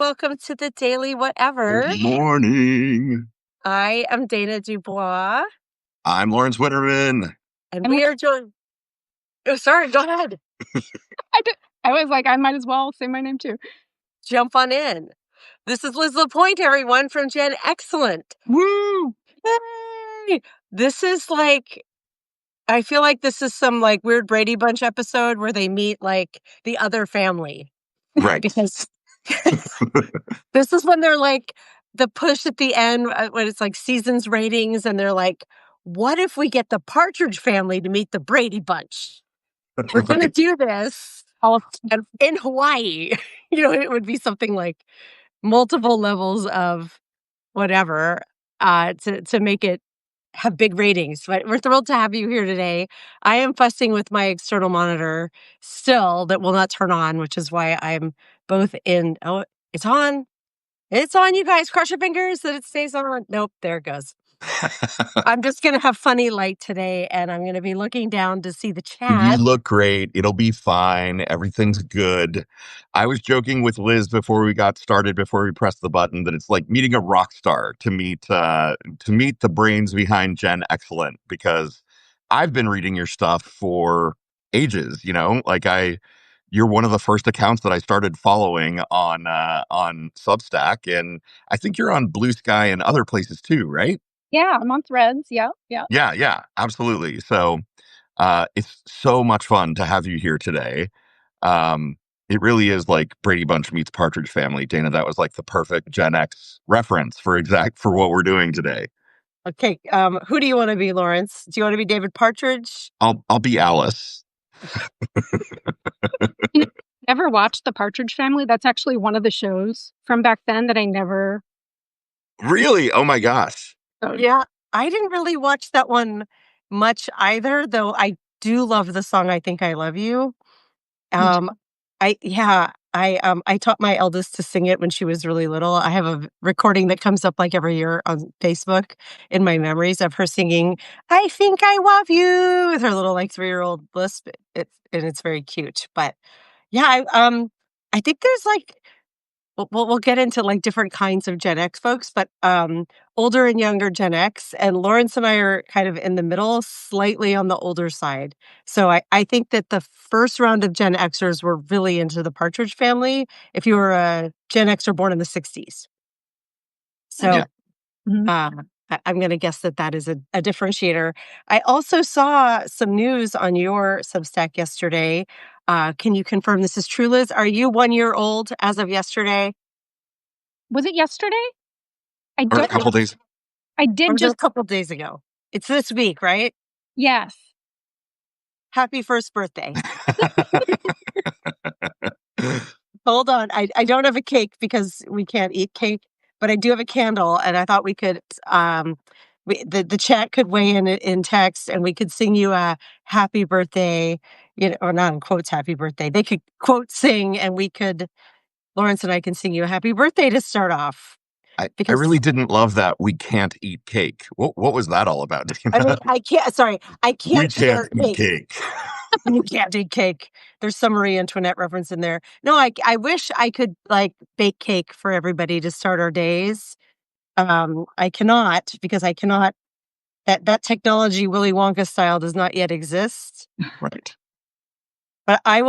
Welcome to the Daily Whatever. Good morning. I am Dana Dubois. I'm Lawrence Witterman. And we are joined. Oh, sorry, go ahead. I was like, I might as well say my name too. Jump on in. This is Liz LaPointe, everyone, from GenXcellent. Woo! Yay! This is like, I feel like this is some like weird Brady Bunch episode where they meet like the other family. Right. Because this is when they're like the push at the end when it's like seasons ratings and they're like, what if we get the Partridge Family to meet the Brady Bunch? We're going to do this in Hawaii. It would be something like multiple levels of whatever to make it have big ratings. But we're thrilled to have you here today. I am fussing with my external monitor still that will not turn on, which is why I'm both in. Oh, it's on. It's on, you guys. Cross your fingers that it stays on. Nope, there it goes. I'm just going to have funny light today, and I'm going to be looking down to see the chat. You look great. It'll be fine. Everything's good. I was joking with Liz before we got started, before we pressed the button, that it's like meeting a rock star to meet the brains behind GenXcellent, because I've been reading your stuff for ages. You're one of the first accounts that I started following on Substack, and I think you're on Blue Sky and other places too, right? Yeah, I'm on Threads. Yeah. Yeah, absolutely. So it's so much fun to have you here today. It really is like Brady Bunch meets Partridge Family. Dana, that was like the perfect Gen X reference for what we're doing today. Okay, who do you want to be, Lawrence? Do you want to be David Partridge? I'll be Alice. Ever watched The Partridge Family? That's actually one of the shows from back then that I never... Really? Oh my gosh. Yeah, I didn't really watch that one much either, though I do love the song I Think I Love You. I taught my eldest to sing it when she was really little. I have a recording that comes up like every year on Facebook in my memories of her singing "I Think I Love You" with her little like 3-year-old lisp. And it's very cute. But yeah, I think there's like we'll get into like different kinds of Gen X folks, but older and younger Gen X, and Lawrence and I are kind of in the middle, slightly on the older side. So I think that the first round of Gen Xers were really into the Partridge Family if you were a Gen Xer born in the 60s. So I'm going to guess that is a differentiator. I also saw some news on your Substack yesterday. Can you confirm this is true, Liz? Are you 1 year old as of yesterday? Was it yesterday? Or a couple days. I did just a couple days ago. It's this week, right? Yes. Happy first birthday. Hold on. I don't have a cake because we can't eat cake, but I do have a candle, and I thought we could the chat could weigh in text, and we could sing you a happy birthday, or not in quotes happy birthday. They could quote sing, and Lawrence and I can sing you a happy birthday to start off. I really didn't love that "we can't eat cake." What was that all about? I mean, I can't. Sorry, I can't. We can't eat cake. You can't eat cake. There's some Marie Antoinette reference in there. No, I wish I could like bake cake for everybody to start our days. I cannot because I cannot. That technology, Willy Wonka style, does not yet exist. Right. But we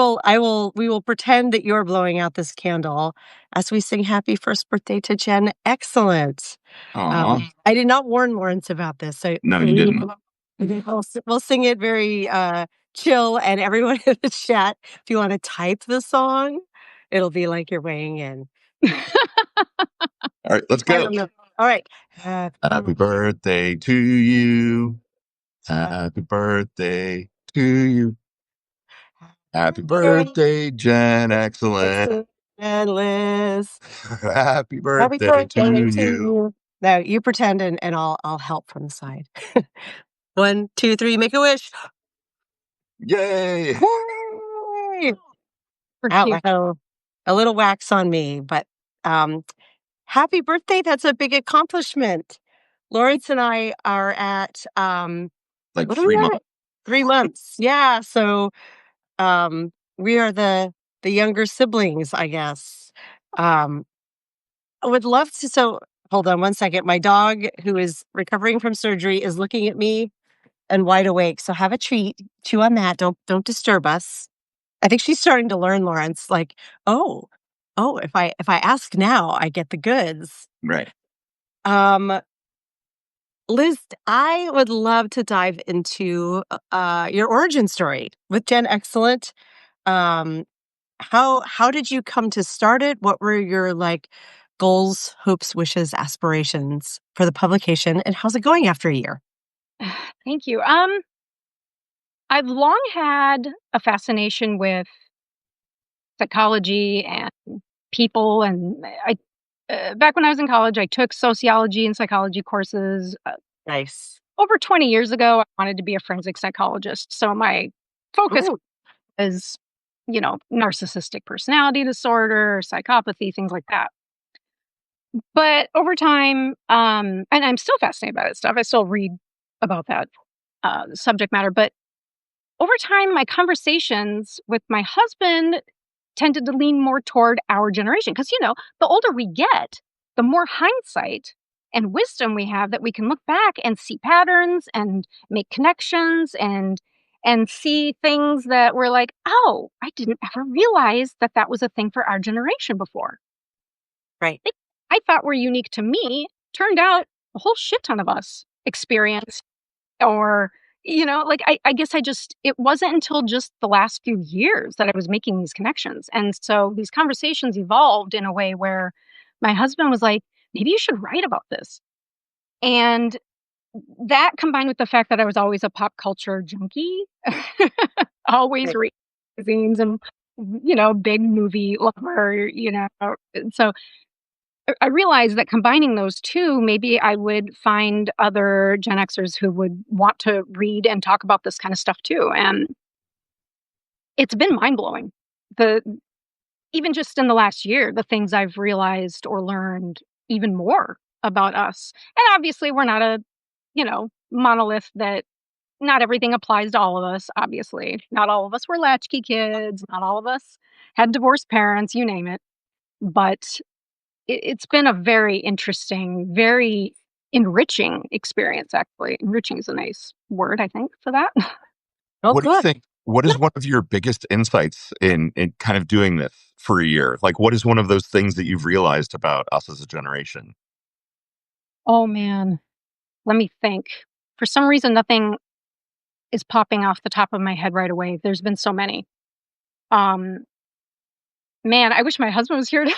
will pretend that you're blowing out this candle as we sing happy first birthday to GenXcellent. I did not warn Lawrence about this. So no, you didn't. We'll sing it very chill, and everyone in the chat, if you want to type the song, it'll be like you're weighing in. All right, let's go. All right. Happy birthday to you. Happy birthday to you. Happy birthday, GenXcellent. And Liz. Happy birthday to you. Now you pretend, and I'll help from the side. 1, 2, 3, make a wish. Yay! Yay! Ow, a little wax on me, but happy birthday. That's a big accomplishment. Lawrence and I are at like 3 months. 3 months. Yeah. So we are the younger siblings, I guess. would love to. So hold on one second. My dog, who is recovering from surgery, is looking at me and wide awake. So have a treat. Chew on that. Don't disturb us. I think she's starting to learn, Lawrence. Like, oh, if I ask now, I get the goods. Right. Um, Liz, I would love to dive into your origin story with GenXcellent. Um, how did you come to start it? What were your like goals, hopes, wishes, aspirations for the publication, and how's it going after a year? Thank you. I've long had a fascination with psychology and people, and I back when I was in college, I took sociology and psychology courses. Nice. Over 20 years ago, I wanted to be a forensic psychologist. So my focus Ooh, is, narcissistic personality disorder, psychopathy, things like that. But over time, and I'm still fascinated by that stuff. I still read about that subject matter. But over time, my conversations with my husband tended to lean more toward our generation. Because, the older we get, the more hindsight and wisdom we have that we can look back and see patterns and make connections and see things that we're like, oh, I didn't ever realize that that was a thing for our generation before. right. Things I thought were unique to me turned out a whole shit ton of us experience or like I guess it wasn't until just the last few years that I was making these connections. And so these conversations evolved in a way where my husband was like, maybe you should write about this. And that combined with the fact that I was always a pop culture junkie, always Right. reading magazines and, big movie lover, So I realized that combining those two, maybe I would find other Gen Xers who would want to read and talk about this kind of stuff too. And it's been mind blowing. The Even just in the last year, the things I've realized or learned even more about us. And obviously, we're not a monolith that not everything applies to all of us. Obviously, not all of us were latchkey kids. Not all of us had divorced parents. You name it. But it's been a very interesting, very enriching experience, actually. Enriching is a nice word, I think, for that. Oh, What do you good. think? What is one of your biggest insights in kind of doing this for a year? Like, what is one of those things that you've realized about us as a generation? Oh, man. Let me think. For some reason, nothing is popping off the top of my head right away. There's been so many. Um, Man, I wish my husband was here to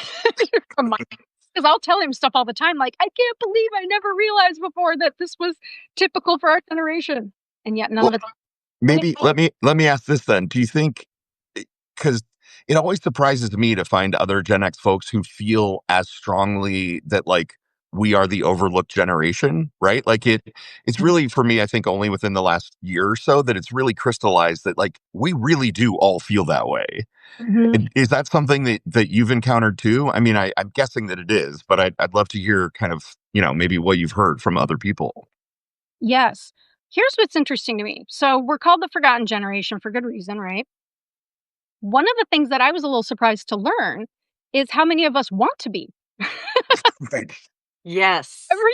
because I'll tell him stuff all the time, like, "I can't believe I never realized before that this was typical for our generation." And yet none of Well, it's maybe let me ask this then. Do you think, because it always surprises me to find other Gen X folks who feel as strongly that like we are the overlooked generation, right? Like it's really for me, I think only within the last year or so that it's really crystallized that like we really do all feel that way. Mhm. And is that something that you've encountered too? I mean, I'm guessing that it is, but I'd love to hear kind of, maybe what you've heard from other people. Yes. Here's what's interesting to me. So we're called the forgotten generation for good reason, right? One of the things that I was a little surprised to learn is how many of us want to be. Right. Yes. Every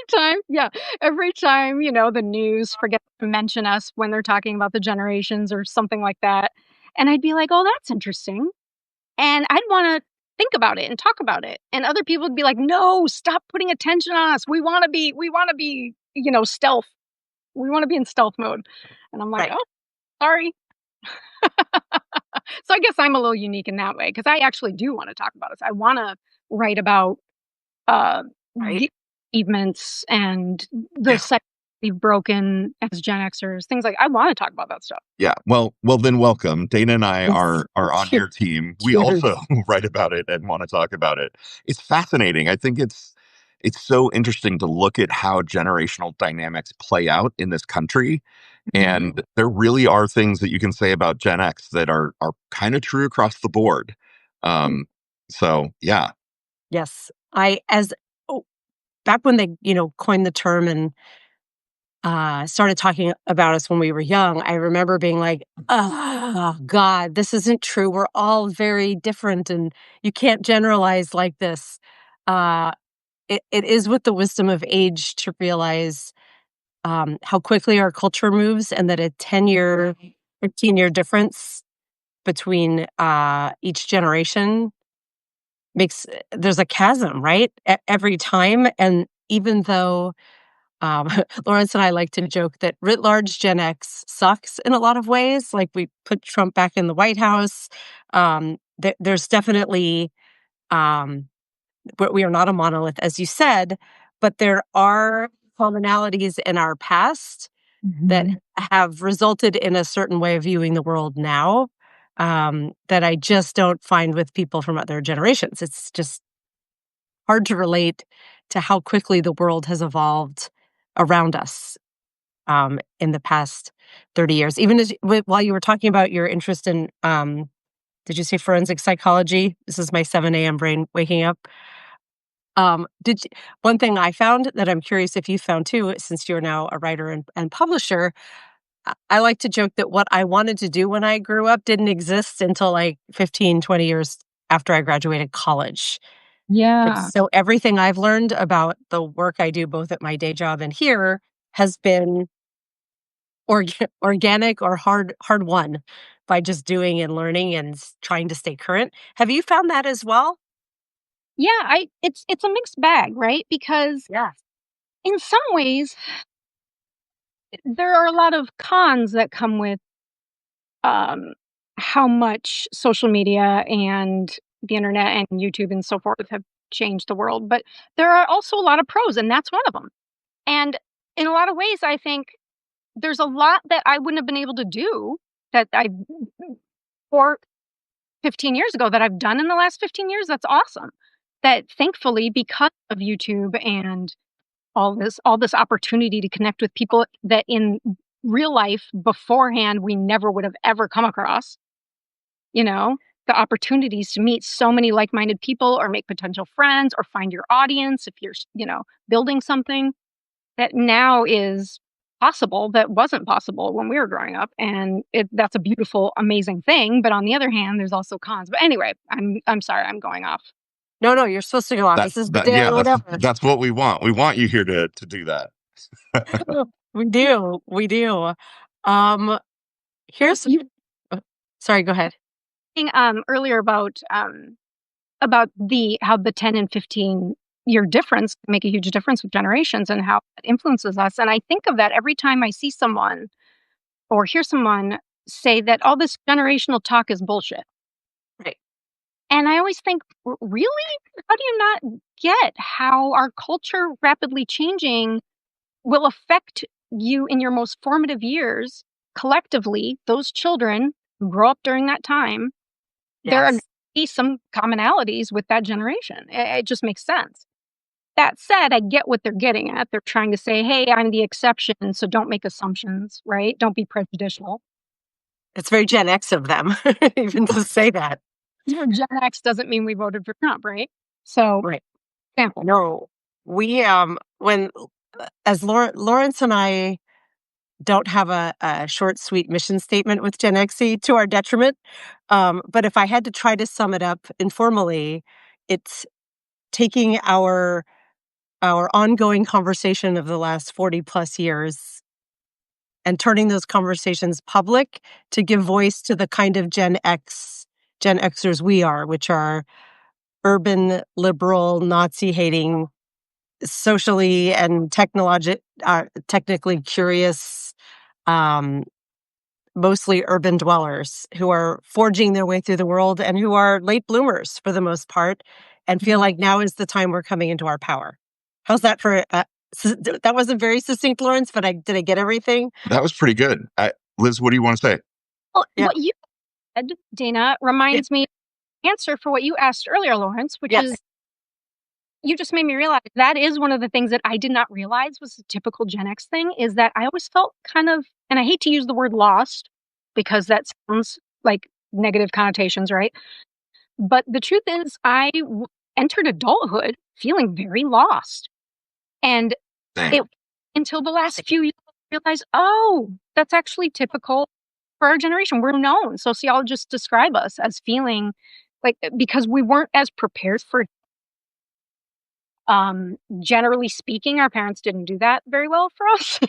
time, the news forgets to mention us when they're talking about the generations or something like that. And I'd be like, oh, that's interesting. And I'd want to think about it and talk about it. And other people would be like, no, stop putting attention on us. We want to be, stealth. We want to be in stealth mode. And I'm like, Right. oh, sorry. So I guess I'm a little unique in that way because I actually do want to talk about it. I want to write about uh, Right. the achievements and the Yeah. cycle we've broken as Gen Xers, things like I want to talk about that stuff. Yeah. Well, then welcome. Dana and I Yes. are on Cheer- your team. We also Cheers. write about it and want to talk about it. It's fascinating. I think it's so interesting to look at how generational dynamics play out in this country. And there really are things that you can say about Gen X that are kind of true across the board. Um, so yeah. Yes. Oh, back when they, coined the term and started talking about us when we were young, I remember being like, oh, God, this isn't true. We're all very different and you can't generalize like this. Uh, it is with the wisdom of age to realize how quickly our culture moves, and that a 10-year, 15-year difference between each generation makes there's a chasm, right? Every time. And even though Lawrence and I like to joke that writ large Gen X sucks in a lot of ways, like we put Trump back in the White House. There's definitely, but we are not a monolith, as you said, but there are commonalities in our past that have resulted in a certain way of viewing the world now, that I just don't find with people from other generations. It's just hard to relate to how quickly the world has evolved around us in the past 30 years. Even while you were talking about your interest in, did you say forensic psychology? This is my 7 a.m. brain waking up. One thing I found that I'm curious if you found too, since you're now a writer and publisher, I like to joke that what I wanted to do when I grew up didn't exist until like 15, 20 years after I graduated college. Yeah. So everything I've learned about the work I do, both at my day job and here, has been organic or hard won by just doing and learning and trying to stay current. Have you found that as well? Yeah, it's a mixed bag, right? Because Yeah. in some ways, there are a lot of cons that come with um, how much social media and the internet and YouTube and so forth have changed the world. But there are also a lot of pros, and that's one of them. And in a lot of ways, I think there's a lot that I wouldn't have been able to do that I or 15 years ago that I've done in the last 15 years. That's awesome. That thankfully, because of YouTube and all this opportunity to connect with people that in real life beforehand we never would have ever come across, you know, the opportunities to meet so many like-minded people or make potential friends or find your audience if you're, building something that now is possible that wasn't possible when we were growing up, and that's a beautiful, amazing thing. But on the other hand, there's also cons. But anyway, I'm sorry, I'm going off. No, you're supposed to go off. That This is that yeah, whatever. that's what we want. We want you here to do that. We do. We do. Um, here's uh, sorry, go ahead. Earlier about the how the 10 and 15-year difference can make a huge difference with generations and how it influences us. And I think of that every time I see someone or hear someone say that all this generational talk is bullshit. Right. And I always think, Really? How do you not get how our culture rapidly changing will affect you in your most formative years collectively, those children who grow up during that time? There are Yes. be some commonalities with that generation. It just makes sense. That said, I get what they're getting at. They're trying to say, "Hey, I'm the exception, so don't make assumptions, right? Don't be prejudicial." It's very Gen X of them, even to say that. Gen X doesn't mean we voted for Trump, right? So, Right. example. No. We when as Lawrence and I don't have a short, sweet mission statement with GenXcellent to our detriment. But if I had to try to sum it up informally, it's taking our ongoing conversation of the last 40 plus years and turning those conversations public to give voice to the kind of Gen Xers we are, which are urban, liberal, Nazi hating, socially and technically curious, um, mostly urban dwellers who are forging their way through the world and who are late bloomers for the most part and feel like now is the time we're coming into our power. How's that for that wasn't very succinct, Lawrence, but did I get everything? That was pretty good. Liz, what do you want to say? Well, Yeah. what you said, Dana, Yeah. reminds me of the answer for what you asked earlier, Lawrence, which Yes. is you just made me realize that is one of the things that I did not realize was a typical Gen X thing is that I always felt kind of, and I hate to use the word lost because that sounds like negative connotations, right? But the truth is, entered adulthood feeling very lost. And Same. it until the last few years, I realized, oh, that's actually typical for our generation. We're known. Sociologists describe us as feeling like because we weren't as prepared for Generally speaking, our parents didn't do that very well for us.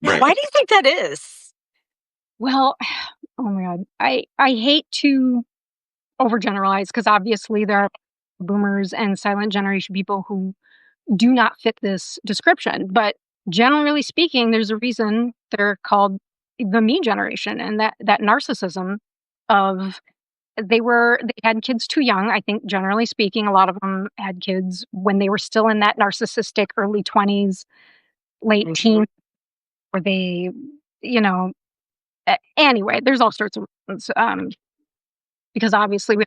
Right. Why do you think that is? Well, oh my god, I hate to overgeneralize because obviously there are boomers and silent generation people who do not fit this description, but generally speaking, there's a reason they're called the me generation, and that narcissism of they had kids too young. I think generally speaking, a lot of them had kids when they were still in that narcissistic early 20s, late Mhm. teens, where they, you know, anyway, there's all sorts of reasons, because obviously we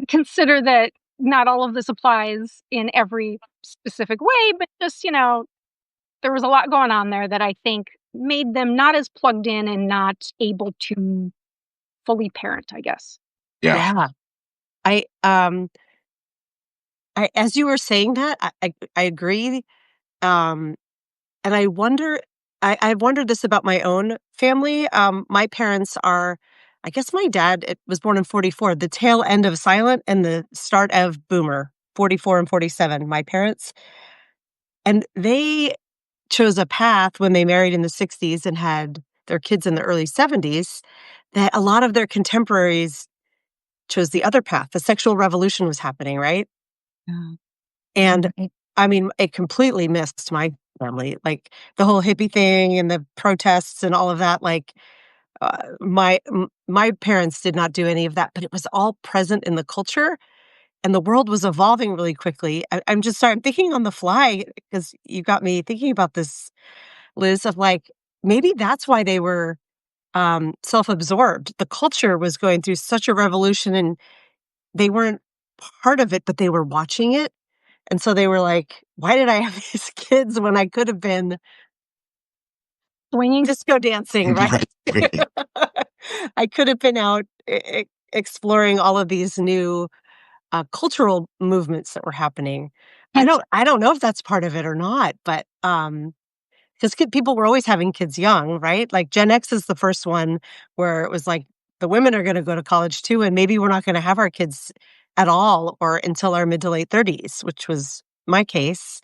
consider that not all of this applies in every specific way, but just, there was a lot going on there that I think made them not as plugged in and not able to fully parent, I guess. Yeah. Yeah. I, um, as you were saying that, I agree. Um, and I wonder, I've wondered this about my own family. My parents are, I guess my dad was born in 44, the tail end of silent and the start of boomer, 44 and 47, my parents. And they chose a path when they married in the 60s and had their kids in the early 70s that a lot of their contemporaries chose the other path. The sexual revolution was happening, right? Yeah. And I mean, it completely missed my family. Like the whole hippie thing and the protests and all of that. Like my parents did not do any of that, but it was all present in the culture, and the world was evolving really quickly. I'm just sorry, I'm thinking on the fly because you got me thinking about this, Liz. Of like maybe that's why they were self-absorbed. The culture was going through such a revolution, and they weren't part of it, but they were watching it. And so they were like, "Why did I have these kids when I could have been Swinging. disco dancing?" Right? Right. I could have been out exploring all of these new cultural movements that were happening. I don't know if that's part of it or not, but because people were always having kids young, right? Like Gen X is the first one where it was like the women are going to go to college too, and maybe we're not going to have our kids at all or until our mid to late 30s, which was my case,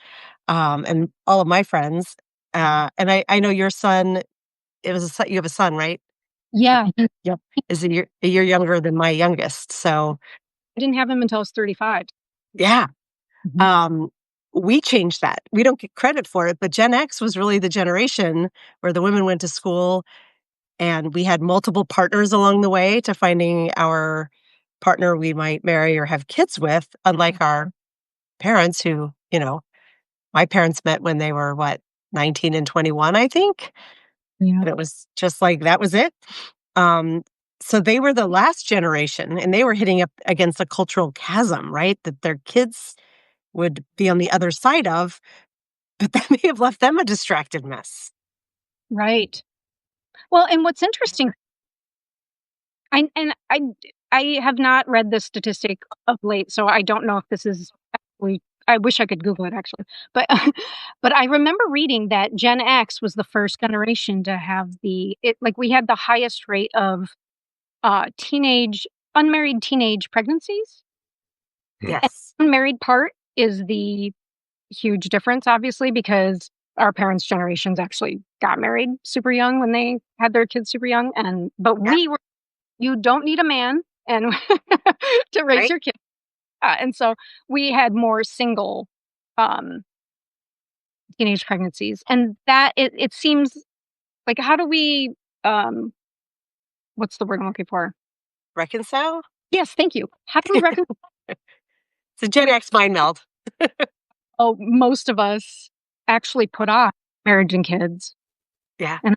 and all of my friends. And I know your son. It was you have a son, right? Yeah, I Yep, is a year younger than my youngest. So didn't have him until I was 35. yeah, Mhm. um, we changed that. We don't get credit for it, but Gen X was really the generation where the women went to school. And we had multiple partners along the way to finding our partner we might marry or have kids with, unlike our parents who, my parents met when they were, what, 19 and 21, I think? Yeah. And it was just like that was it. Um, so they were the last generation, and they were hitting up against a cultural chasm, right? That their kids would be on the other side of, but that may have left them a distracted mess. Right. Well, and what's interesting, I have not read this statistic of late, so I don't know if this is actually. I wish I could Google it actually, but but I remember reading that Gen X was the first generation to have like we had the highest rate of teenage unmarried teenage pregnancies. Hmm. And Yes. the unmarried part is the huge difference, obviously, because our parents' generations actually got married super young when they had their kids super young, and but Yeah. we were you don't need a man and to raise Right. your kids. And so we had more single um, teenage pregnancies, and that it seems like how do we um, what's the word I'm looking for? Reconcile? Yes, thank you. How do we reconcile? It's a Gen X mind meld. Oh, most of us actually put off marriage and kids, Yeah. and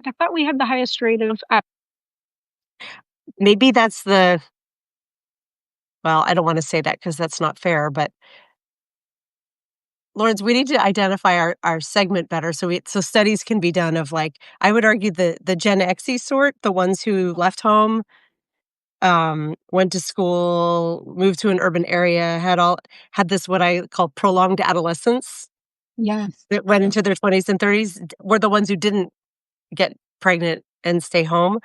I thought we had the highest rate of. Maybe that's the well, I don't wanna say that because that's not fair, but Lawrence, we need to identify our segment better so studies can be done of, like, I would argue the Gen Xy sort, the ones who left home, went to school, moved to an urban area, had this what I call prolonged adolescence Yes. that went into their 20s and 30s, were the ones who didn't get pregnant and stay home.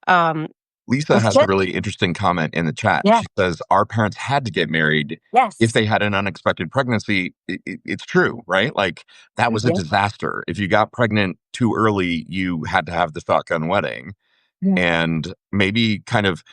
Um, Lisa With has a Gen really interesting comment in the chat. Yeah. She says, our parents had to get married if Yes. they had an unexpected pregnancy. It's true, right? Like that was a Yeah. disaster. If you got pregnant too early, you had to have the shotgun wedding. Yeah. And maybe kind of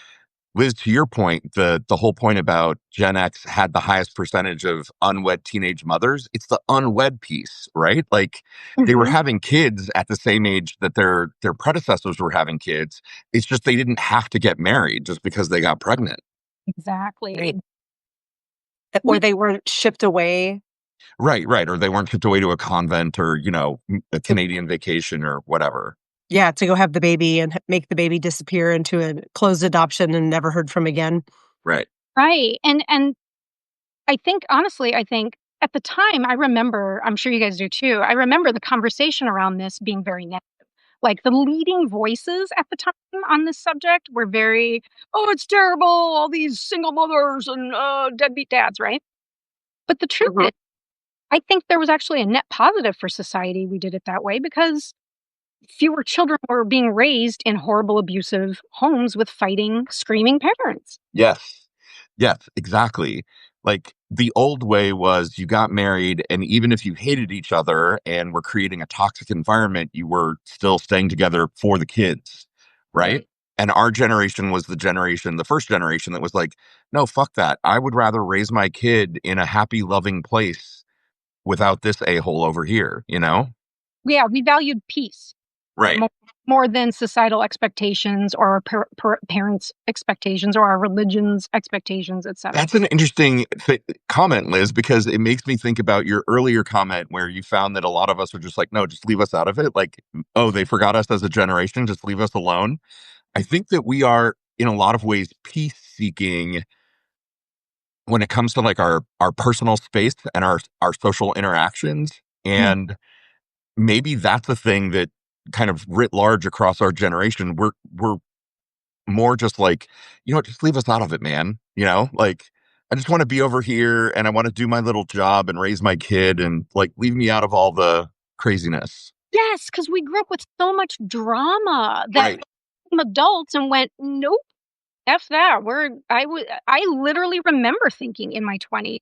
Liz, to your point, the whole point about Gen X had the highest percentage of unwed teenage mothers. It's the unwed piece, right? Like they were Mhm. having kids at the same age that their predecessors were having kids. It's just they didn't have to get married just because they got pregnant. Exactly. Right. Or We they weren't shipped away Right, right. Or they weren't shipped away to a convent or, a to Canadian vacation or whatever. yeah, to go have the baby and make the baby disappear into a closed adoption and never heard from again. Right. Right, and I think honestly, I think at the time, I remember, I'm sure you guys do too, I remember the conversation around this being very negative. Like, the leading voices at the time on this subject were very, "Oh, it's terrible, all these single mothers and, deadbeat dads," right? But the truth Mhm. is, I think there was actually a net positive for society we did it that way because fewer children were being raised in horrible, abusive homes with fighting, screaming parents. Yes. Yes, exactly. Like the old way was you got married, and even if you hated each other and were creating a toxic environment, you were still staying together for the kids. Right. Right. And our generation was the first generation that was like, no, fuck that. I would rather raise my kid in a happy, loving place without this a hole over here, you know? Yeah, we valued peace Right. more, more than societal expectations or our parents' expectations or our religion's expectations, etc. That's an interesting comment, Liz, because it makes me think about your earlier comment where you found that a lot of us are just like, no, just leave us out of it. Like, oh, they forgot us as a generation, just leave us alone. I think that we are, in a lot of ways, peace seeking when it comes to like our personal space and our social interactions. Yeah. And maybe that's a thing that kind of writ large across our generation, we're more just like, just leave us out of it, man. Like I just want to be over here and I want to do my little job and raise my kid and like leave me out of all the craziness. Yes, because we grew up with so much drama that Right. became adults and went, nope, F that. I literally remember thinking in my 20s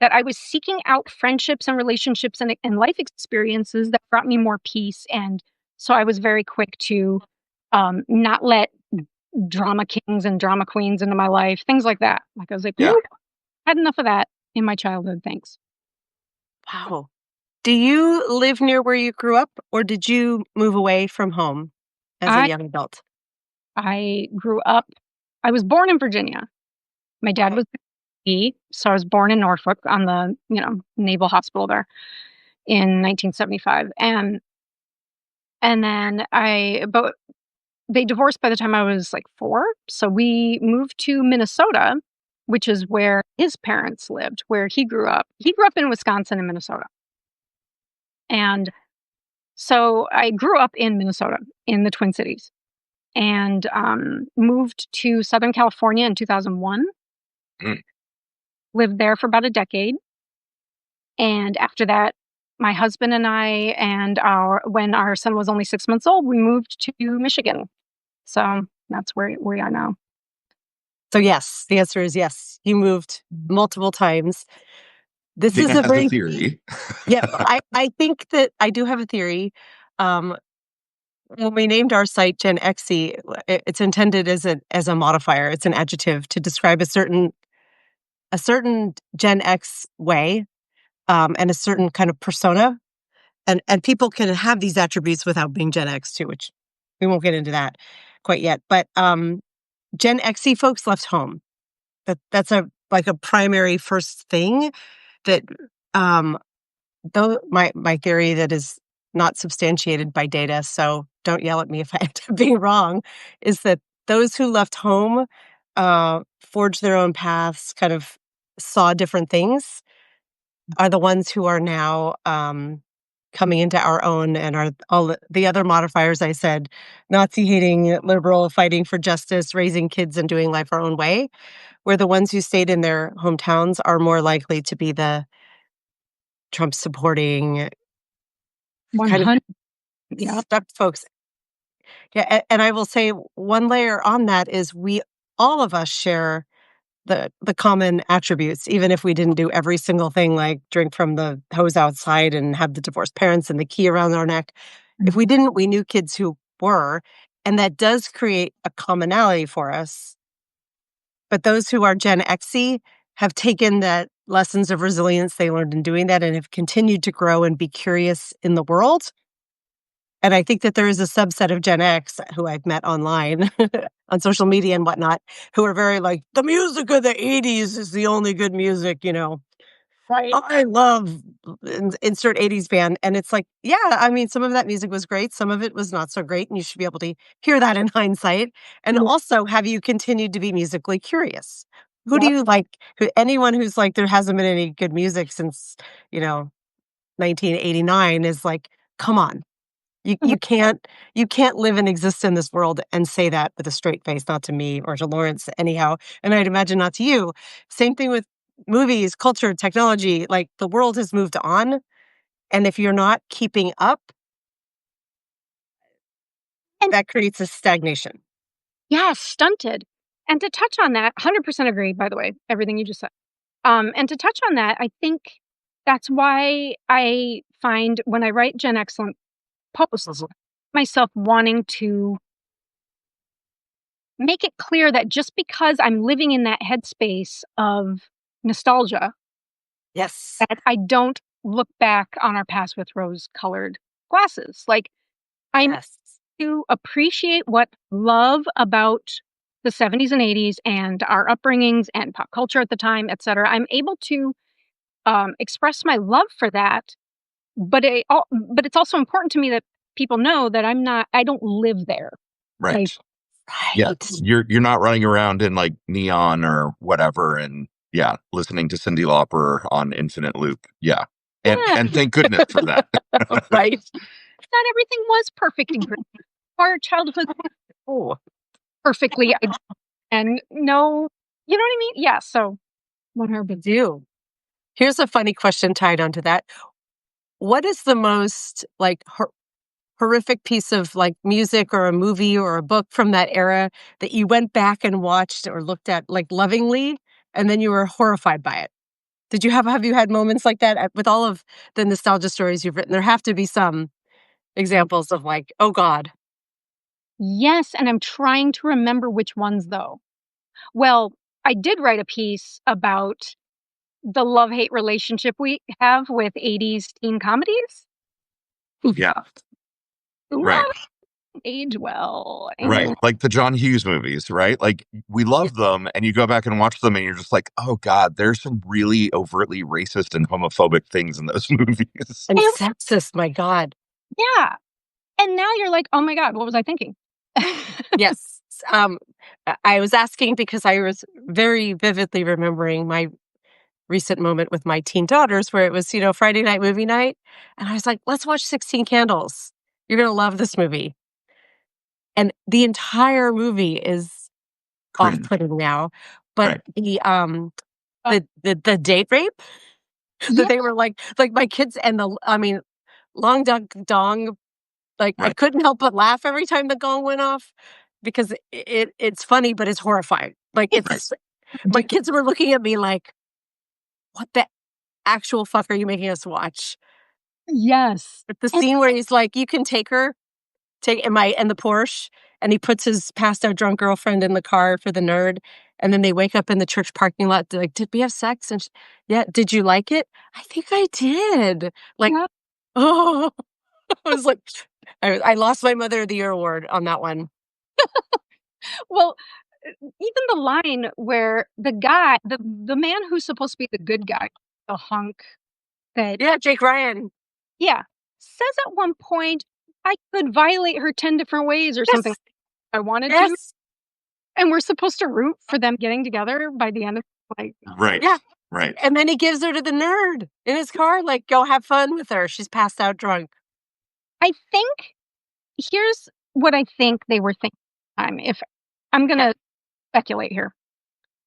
that I was seeking out friendships and relationships and life experiences that brought me more peace. And so I was very quick to not let drama kings and drama queens into my life, things like that. Like I was like, Yeah. nope, had enough of that in my childhood. Thanks. Wow. Do you live near where you grew up, or did you move away from home as a I young adult? I grew up. I was born in Virginia. My dad Okay. was so I was born in Norfolk on the Naval Hospital there in 1975, and then but they divorced by the time I was like 4, so we moved to Minnesota, which is where his parents lived, where he grew up. He grew up in Wisconsin and Minnesota, and so I grew up in Minnesota in the Twin Cities, and moved to Southern California in 2001. Mm. Lived there for about a decade. And after that, my husband and I and when our son was only 6 months old, we moved to Michigan. So that's where we are now. So, yes, the answer is yes. You moved multiple times. This is Dana a has a very theory. yeah, I think that I do have a theory. Um, when we named our site genxy, it's intended as a modifier. It's an adjective to describe a certain Gen X way, and a certain kind of persona. And people can have these attributes without being Gen X too, which we won't get into that quite yet. But Gen Xy folks left home. That's a primary first thing that though my theory that is not substantiated by data, so don't yell at me if I end up being wrong, is that those who left home forged their own paths, kind of saw different things, are the ones who are now coming into our own and are all the other modifiers I said, Nazi hating, liberal, fighting for justice, raising kids and doing life our own way, where the ones who stayed in their hometowns are more likely to be the Trump supporting kind of 100. Yeah. stuck folks. Yeah, and I will say one layer on that is we all of us share the common attributes, even if we didn't do every single thing, like drink from the hose outside and have the divorced parents and the key around our neck. If we didn't, we knew kids who were, and that does create a commonality for us. But those who are Gen Xy have taken that lessons of resilience they learned in doing that and have continued to grow and be curious in the world. And I think that there is a subset of Gen X who I've met online on social media and whatnot, who are very like, the music of the 80s is the only good music, you know. Right. I love insert 80s band. And it's like, yeah, I mean, some of that music was great. Some of it was not so great. And you should be able to hear that in hindsight. And Yeah. also, have you continued to be musically curious? Who do Yep. you like? Anyone who's like, there hasn't been any good music since, you know, 1989 is like, come on. You can't live and exist in this world and say that with a straight face, not to me or to Lawrence anyhow, and I'd imagine not to you. Same thing with movies, culture, technology, like, the world has moved on, and if you're not keeping up, And that creates a stagnation. yeah, stunted. And to touch on that, 100% agree, by the way, everything you just said. And to touch on that, I think that's why I find when I write Gen Excellent posts, Mhm. myself wanting to make it clear that just because I'm living in that headspace of nostalgia, Yes. that I don't look back on our past with rose-colored glasses. Like, I'm Yes. to appreciate what love about the 70s and 80s and our upbringings and pop culture at the time, etcetera. I'm able to, express my love for that, but it's also important to me that people know that I don't live there. Like, Right. Yeah. Right. You're not running around in like neon or whatever and yeah, listening to Cyndi Lauper on infinite loop. Yeah. yeah, And thank goodness for that. Right. not everything was perfect and great. Our childhood Oh, perfectly and no, you know what I mean? Yeah, so I 100%. do. Here's a funny question tied onto that. What is the most, like, horrific piece of, like, music or a movie or a book from that era that you went back and watched or looked at, like, lovingly, and then you were horrified by it? Have you had moments like that with all of the nostalgia stories you've written? There have to be some examples of like, "Oh god." Yes, and I'm trying to remember which ones though. Well, I did write a piece about the love-hate relationship we have with 80s teen comedies. Yeah. A lot Right. of them age well, Right. and Like the John Hughes movies, right? Like we love them and you go back and watch them and you're just like, oh God, there's some really overtly racist and homophobic things in those movies. And and sexist, my god. yeah, and now you're like, "Oh my god, what was I thinking?" Yes. I was asking because I was very vividly remembering my recent moment with my teen daughters where it was, Friday night movie night, and I was like, "Let's watch 16 Candles. You're gonna love this movie." And the entire movie is Cringe. off-putting now, but Right. Uh, the date rape that yeah, they were like my kids and I mean, long dong dong, like, I Right. couldn't help but laugh every time the gong went off because it's funny, but it's horrifying. Like, Right. it's my kids were looking at me like, "What the actual fuck are you making us watch?" yes, But the and scene where he's like, "You can take her, take in the Porsche," and he puts his passed out drunk girlfriend in the car for the nerd, and then they wake up in the church parking lot, they're like, "Did we have sex?" And "Yeah, did you like it?" "I think I did." Like, yeah, oh, I was like I lost my Mother of the Year award on that one. well, even the line where the man who's supposed to be the good guy, the hunk that Yeah, Jake Ryan. yeah, says at one point, "I could violate her 10 different ways or something if Yes, I wanted to," yes, and we're supposed to root for them getting together by the end of like, Right. yeah, Right. and then he gives her to the nerd in his car, like, "Go have fun with her, she's passed out drunk." I think here's what I think they were thinking at the time, if I'm Yeah, gonna speculate here,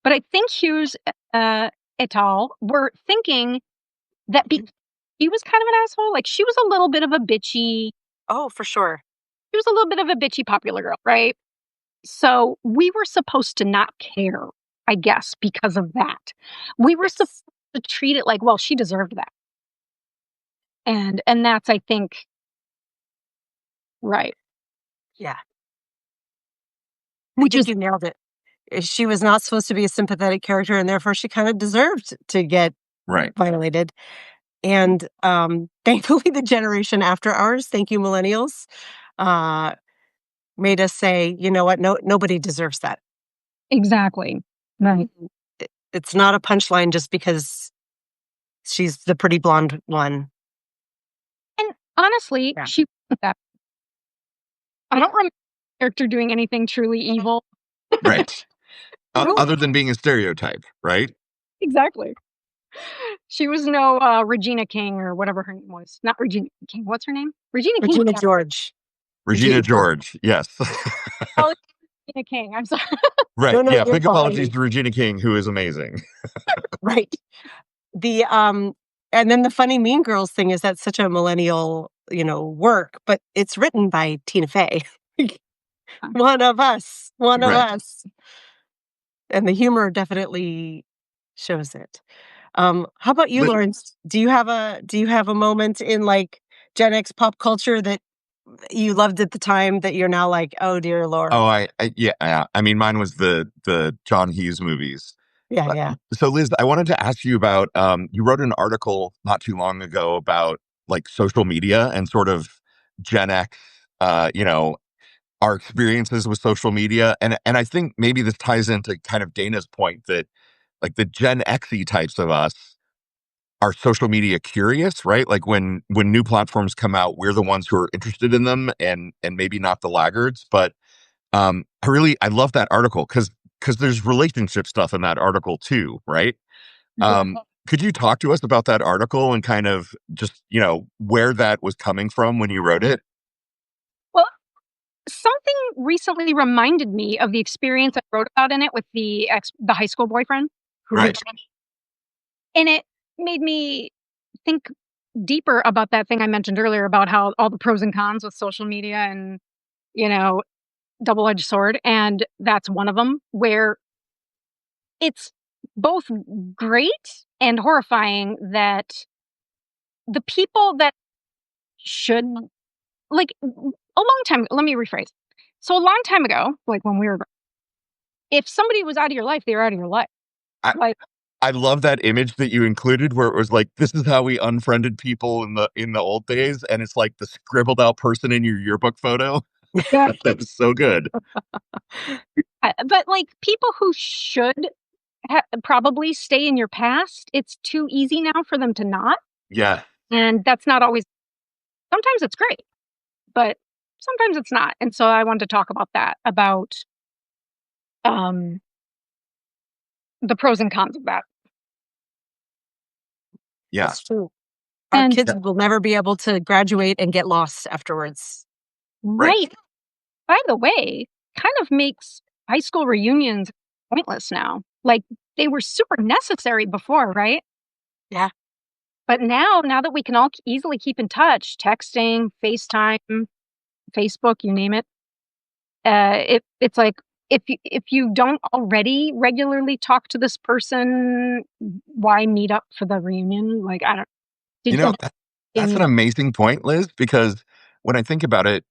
but I think Hughes, et al. Were thinking that because he was kind of an asshole, like, she was a little bit of a bitchy oh, for sure. she was a little bit of a bitchy popular girl, right? So we were supposed to not care, I guess, because of that. We were supposed Yes. to treat it like, well, she deserved that. And that's, I think, right. Yeah. I Which think is you nailed it. She was not supposed to be a sympathetic character, and therefore she kind of deserved to get Right. violated. And thankfully, the generation after ours, thank you, millennials, uh, made us say, you know what? No, nobody deserves that. exactly right. It's not a punchline just because she's the pretty blonde one. And honestly, Yeah. she wasn't that. I don't remember the character doing anything truly evil. Right. No. Other than being a stereotype, right? Exactly. She was no Regina King or whatever her name was. Not Regina King. What's her name? Regina King. Regina George. Regina George. Yes. Oh, Regina King. I'm sorry. Right. No, no, Yeah. you're Big apologies fine. to Regina King, who is amazing. Right. The and then the funny Mean Girls thing is that's such a millennial, work, but it's written by Tina Fey. One of us. One of Right. us. And the humor definitely shows it. How about you, Li- Lawrence? Do you have a moment in like Gen X pop culture that you loved at the time that you're now like, oh dear Lord? Oh, yeah. I mean, mine was the John Hughes movies. Yeah, But yeah. so, Liz, I wanted to ask you about. You wrote an article not too long ago about like social media and sort of Gen X. Our experiences with social media, and I think maybe this ties into kind of Dana's point that like the Gen Xy types of us are social media curious, right? Like when new platforms come out, we're the ones who are interested in them and maybe not the laggards. But I love that article because there's relationship stuff in that article too, right? Yeah. Could you talk to us about that article and kind of just where that was coming from when you wrote it? Well, something recently reminded me of the experience I wrote about in it with the high school boyfriend who Right. and it made me think deeper about that thing I mentioned earlier about how all the pros and cons with social media and, you know, double-edged sword, and that's one of them where it's both great and horrifying that the people that should like a long time let me rephrase. So a long time ago, like when we were if somebody was out of your life, they were out of your life. I, Like I love that image that you included where it was like, this is how we unfriended people in the old days, and it's like the scribbled out person in your yearbook photo. yeah. That was so good. But like people who should probably stay in your past, it's too easy now for them to not. Yeah. And that's not always, sometimes it's great, but sometimes it's not. And so I wanted to talk about that, about um, the pros and cons of that. Yeah. That's true. Our And kids Yeah. will never be able to graduate and get lost afterwards. Right. right, by the way, kind of makes high school reunions pointless now. Like they were super necessary before, right? Yeah. But now that we can all easily keep in touch, texting, FaceTime, Facebook, you name it, it's like if you don't already regularly talk to this person, why meet up for the reunion? Like I don't. You Did know, that's an in amazing point, Liz, because when I think about it,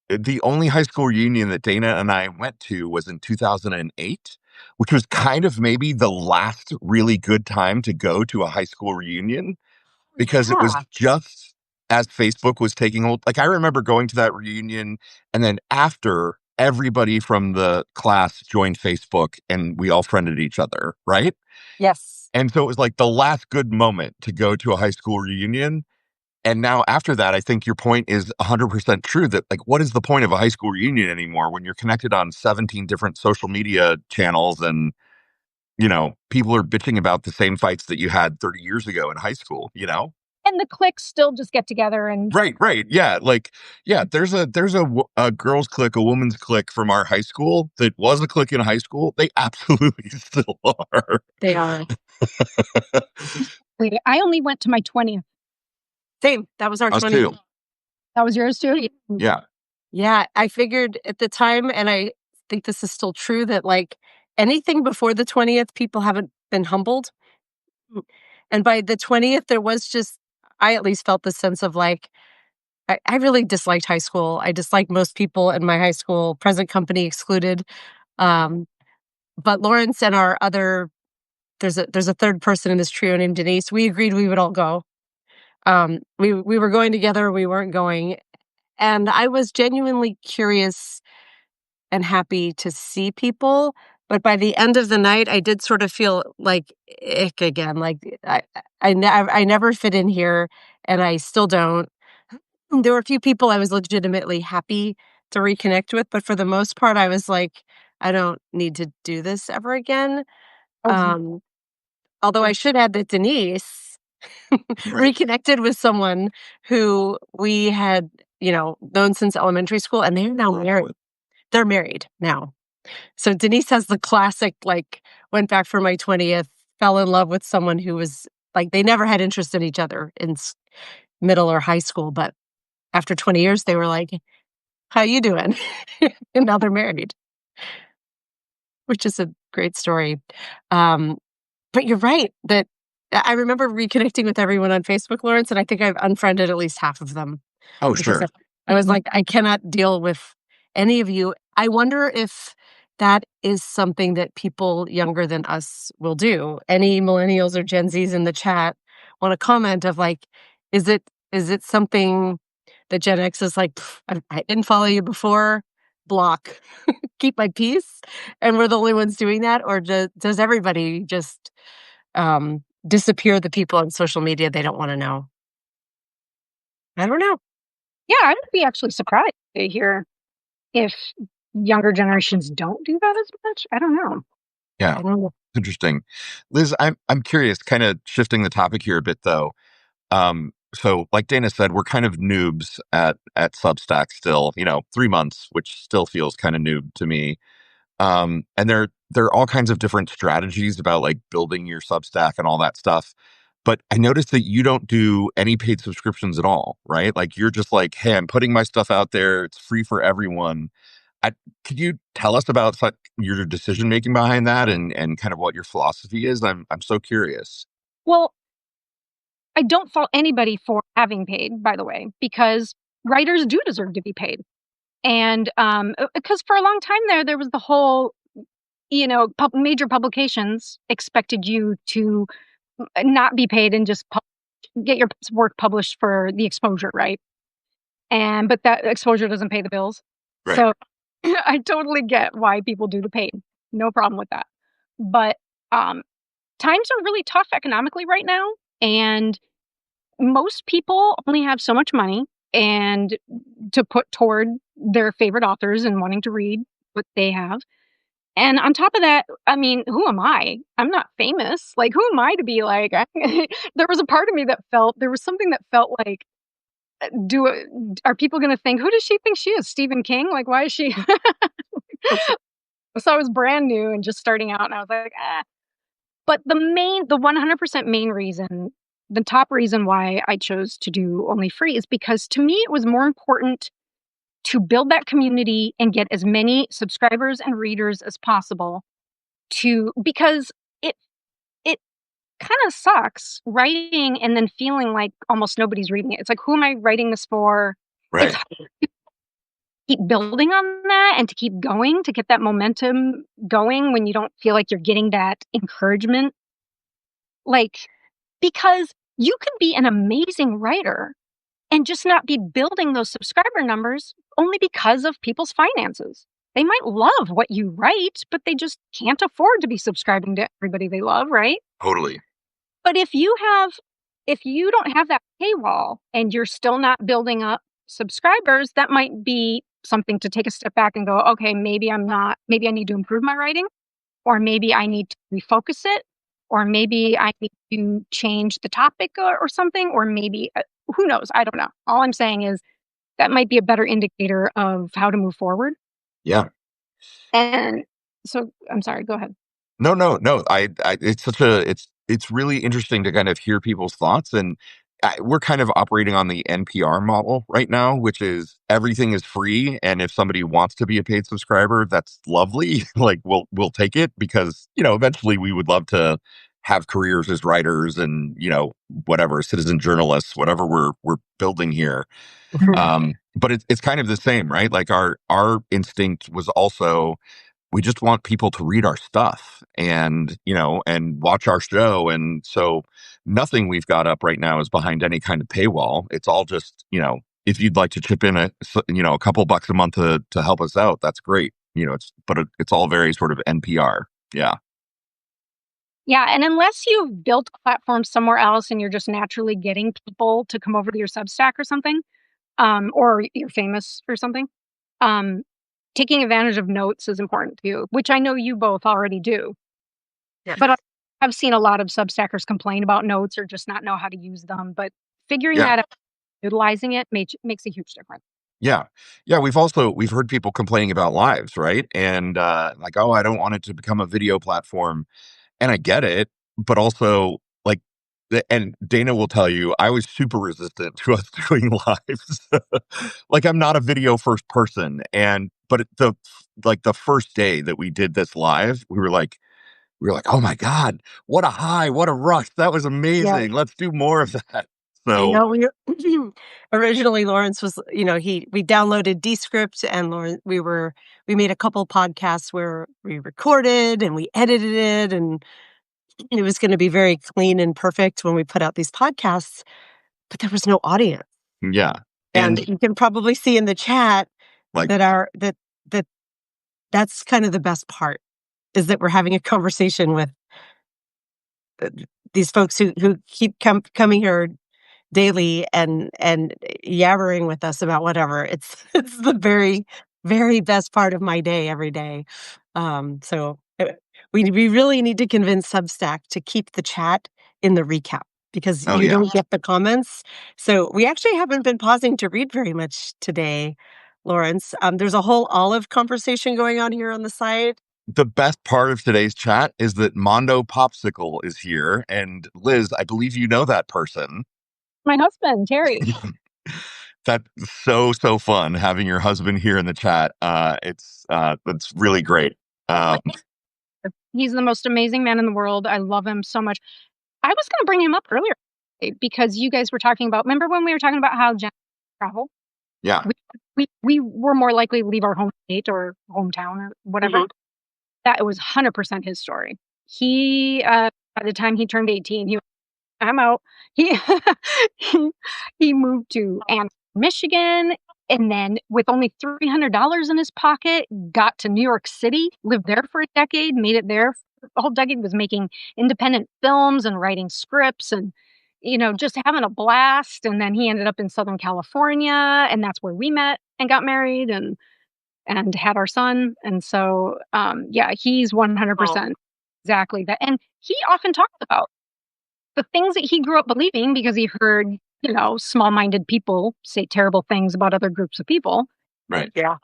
the only high school reunion that Dana and I went to was in 2008, which was kind of maybe the last really good time to go to a high school reunion because it was Yeah. just as Facebook was taking hold. Like I remember going to that reunion, and then after everybody from the class joined Facebook and we all friended each other, right? Yes. And so it was like the last good moment to go to a high school reunion. And now after that, I think your point is 100% true that like, what is the point of a high school reunion anymore when you're connected on 17 different social media channels and, people are bitching about the same fights that you had 30 years ago in high school, you know? and the cliques still just get together and Right, right. Yeah, like yeah, there's a girls clique, a woman's clique from our high school that was a clique in high school. They absolutely still are. They are. wait, I only went to my 20th. Same. That was our Us 20th. too. That was yours too? Yeah. Yeah, I figured at the time, and I think this is still true, that, like, anything before the 20th, people haven't been humbled. Mm, and by the 20th, there was just I at least felt the sense of, like, I really disliked high school. I disliked most people in my high school, present company excluded. Um, but Lawrence and our other there's a third person in this trio named Denise. We agreed we would all go. We were going together, we weren't going, and I was genuinely curious and happy to see people, but by the end of the night, I did sort of feel like ick again, like, I never fit in here, and I still don't. There were a few people I was legitimately happy to reconnect with, but for the most part, I was like, "I don't need to do this ever again." Okay. Um, Although I should add that Denise Right. reconnected with someone who we had, known since elementary school, and they're now married. They're married now. So Denise has the classic, like, went back for my 20th, fell in love with someone who was like, they never had interest in each other in middle or high school, but after 20 years, they were like, "How you doing?" And now they're married, which is a great story. Um, but you're right that I remember reconnecting with everyone on Facebook, Lawrence, and I think I've unfriended at least half of them Oh, because sure. I was like, "I cannot deal with any of you." I wonder if that is something that people younger than us will do. Any millennials or Gen Zs in the chat wanna comment of, like, is it is it something that Gen X is like, "Pff, I didn't follow you before, block, keep my peace," and we're the only ones doing that? Or does everybody just, disappear the people on social media they don't wanna know? I don't know. Yeah, I would be actually surprised to hear if younger generations don't do that as much. I don't know. Yeah. I don't know. Interesting. Liz, I'm curious, kind of shifting the topic here a bit though. So like Dana said, we're kind of noobs at Substack still, 3 months, which still feels kind of noob to me. And there are all kinds of different strategies about like building your Substack and all that stuff. But I noticed that you don't do any paid subscriptions at all, right? Like you're just like, hey, I'm putting my stuff out there. It's free for everyone. I, could you tell us about your decision making behind that and kind of what your philosophy is? I'm so curious. Well, I don't fault anybody for having paid, by the way, because writers do deserve to be paid. And because for a long time there was the whole, major publications expected you to not be paid and just get your work published for the exposure, right? And but that exposure doesn't pay the bills. Right. So I totally get why people do the paid. No problem with that. But um, times are really tough economically right now, and most people only have so much money and to put toward their favorite authors and wanting to read what they have. And on top of that, I mean, who am I? I'm not famous. Like, who am I to be like? There was a part of me that felt there was something that felt like, do are people going to think who does she think she is? Stephen King? Like, why is she? So I was brand new and just starting out, and I was like, ah. But the 100% main reason, the top reason why I chose to do only free is because to me it was more important to build that community and get as many subscribers and readers as possible to because it kind of sucks writing and then feeling like almost nobody's reading it. It's like, who am I writing this for? It's Right. hard to keep building on that and to keep going to get that momentum going when you don't feel like you're getting that encouragement. Like, because you could be an amazing writer and just not be building those subscriber numbers only because of people's finances. They might love what you write, but they just can't afford to be subscribing to everybody they love, right? Totally. But if you don't have that paywall and you're still not building up subscribers, that might be something to take a step back and go, okay, maybe I need to improve my writing, or maybe I need to refocus it, or maybe I need to change the topic or something, or maybe who knows? I don't know. All I'm saying is that might be a better indicator of how to move forward. Yeah. And so I'm sorry, go ahead. No, no, no. It's really interesting to kind of hear people's thoughts, and we're kind of operating on the NPR model right now, which is everything is free, and if somebody wants to be a paid subscriber, that's lovely. Like we'll take it because eventually we would love to have careers as writers and whatever citizen journalists, whatever we're building here. But it's kind of the same, right? Like our instinct was also we just want people to read our stuff and and watch our show, and so nothing we've got up right now is behind any kind of paywall. It's all just if you'd like to chip in a couple bucks a month to help us out, that's great. It's all very sort of NPR. Yeah. Yeah, and unless you've built a platform somewhere else and you're just naturally getting people to come over to your Substack or something, or you're famous or something, um, taking advantage of notes is important too, which I know you both already do. Yes. But I've seen a lot of Substackers complain about notes or just not know how to use them. But figuring Yeah. that out, utilizing it makes a huge difference. Yeah. Yeah. We've heard people complaining about lives, right? And like, oh, I don't want it to become a video platform. And I get it, but also like, and Dana will tell you, I was super resistant to us doing lives. Like, I'm not a video first person, but the first day that we did this live, we were like, oh my god, what a high, what a rush, that was Yeah. amazing. Let's do more of that. I So know we originally Lawrence was, we downloaded Descript and we made a couple podcasts where we recorded and we edited it and it was going to be very clean and perfect when we put out these podcasts, but there was no audience. yeah, And and you can probably see in the chat like that that's kind of the best part is that we're having a conversation with uh, these folks who keep coming here daily and yabbering with us about whatever. It's it's the very, very best part of my day every day. We really need to convince Substack to keep the chat in the recap because oh you yeah. don't get the comments. So we actually haven't been pausing to read very much today, Lawrence. There's a whole olive conversation going on here on the side. The best part of today's chat is that Mondo Popsicle is here, and Liz, I believe you know that person. My husband, Terry. That's so fun having your husband here in the chat. It's really great. Um, He's the most amazing man in the world. I love him so much. I was going to bring him up earlier because you guys were talking about, remember when we were talking about how Jen travel? yeah, We were more likely to leave our home state or hometown or whatever. Mhm. That it was 100% his story. He, by the time he turned 18, I'm out. He he he moved to Michigan, and then with only $300 in his pocket, got to New York City, lived there for a decade, made it there for a whole decade, was making independent films and writing scripts and just having a blast. And then he ended up in Southern California, and that's where we met and got married and had our son. And so yeah, he's 100% exactly that. And he often talks about the things that he grew up believing because he heard, small-minded people say terrible things about other groups of people, right. Yeah.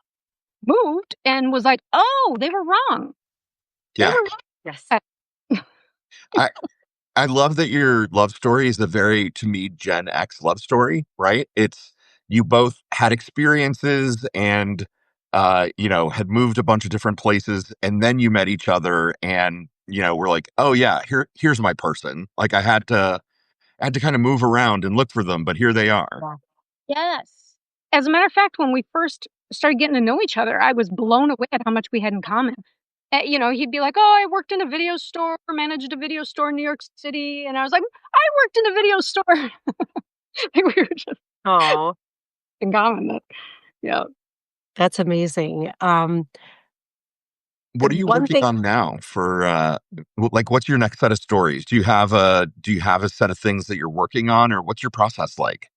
moved and was like, "Oh, they were wrong. They Yeah, were wrong." Yes. I I love that your love story is a very, to me, Gen X love story. Right? It's you both had experiences and had moved a bunch of different places, and then you met each other, and we're like, oh yeah, here's my person. Like I had to kind of move around and look for them, but here they are. Yeah. Yes. As a matter of fact, when we first started getting to know each other, I was blown away at how much we had in common. He'd be like, "Oh, I worked in a video store, managed a video store in New York City," and I was like, "I worked in a video store." Like, we were just Oh, in common. Yeah. that's amazing. What are you One working thing on now for like what's your next set of stories? Do you have a set of things that you're working on, or what's your process like?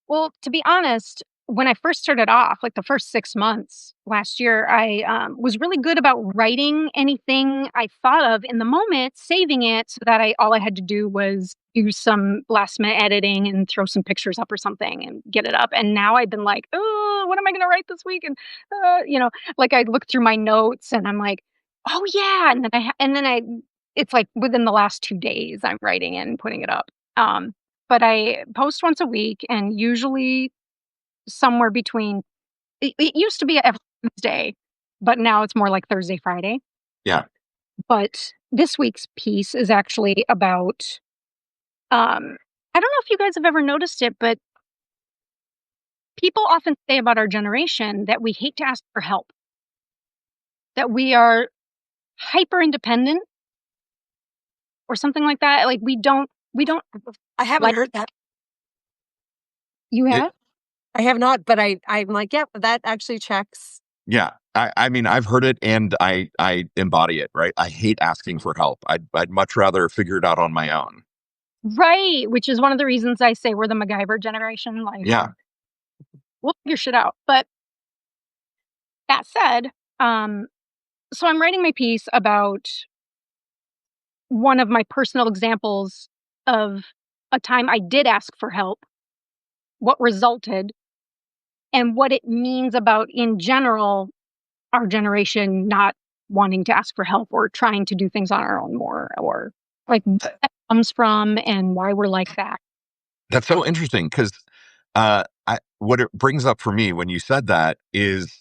Well, to be honest, when I first started off, like the first 6 months last year, I, was really good about writing anything I thought of in the moment, saving it so that all I had to do was do some last minute editing and throw some pictures up or something and get it up. And now I've been like, "Oh, what am I gonna write this week?" And, like I look through my notes and I'm like, "Oh yeah." And then I it's like within the last 2 days I'm writing it and putting it up. Um but I post once a week, and usually somewhere between it used to be every Wednesday, but now it's more like Thursday, Friday. Yeah. But this week's piece is actually about, I don't know if you guys have ever noticed it, but people often say about our generation that we hate to ask for help, that we are hyper independent or something like that. Like we don't I haven't like heard that. you It, have? I have not, but I'm like, "Yep, that actually checks." yeah. I mean, I've heard it and I embody it, right? I hate asking for help. I'd much rather figure it out on my own. Right, which is one of the reasons I say we're the MacGyver generation, like, Yeah. we'll figure shit out. But that said, um, so I'm writing my piece about one of my personal examples of a time I did ask for help, what resulted, and what it means about, in general, our generation not wanting to ask for help or trying to do things on our own more, or like where that comes from and why we're like that. That's so interesting because what it brings up for me when you said that is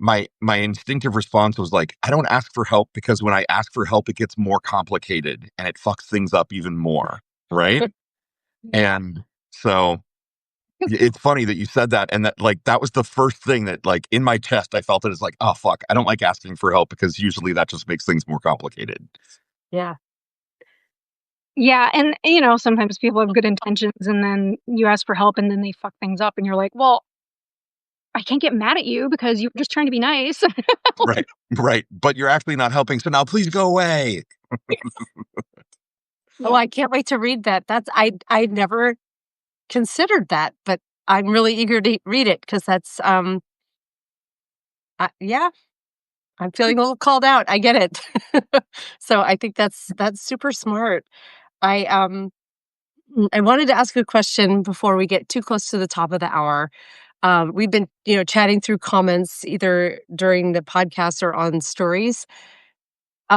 my instinctive response was like, I don't ask for help because when I ask for help, it gets more complicated and it fucks things up even more, right? And so it's funny that you said that, and that like that was the first thing that like in my chest I felt it as like, oh fuck, I don't like asking for help because usually that just makes things more complicated. Yeah. Yeah, and, sometimes people have good intentions, and then you ask for help, and then they fuck things up, and you're like, "Well, I can't get mad at you because you're just trying to be nice." Right, right. But you're actually not helping, so now please go away. Oh, Yeah. I can't wait to read that. I'd never considered that, but I'm really eager to read it because that's, yeah, I'm feeling a little called out. I get it. So I think that's super smart. I, I wanted to ask a question before we get too close to the top of the hour. We've been, chatting through comments either during the podcast or on stories.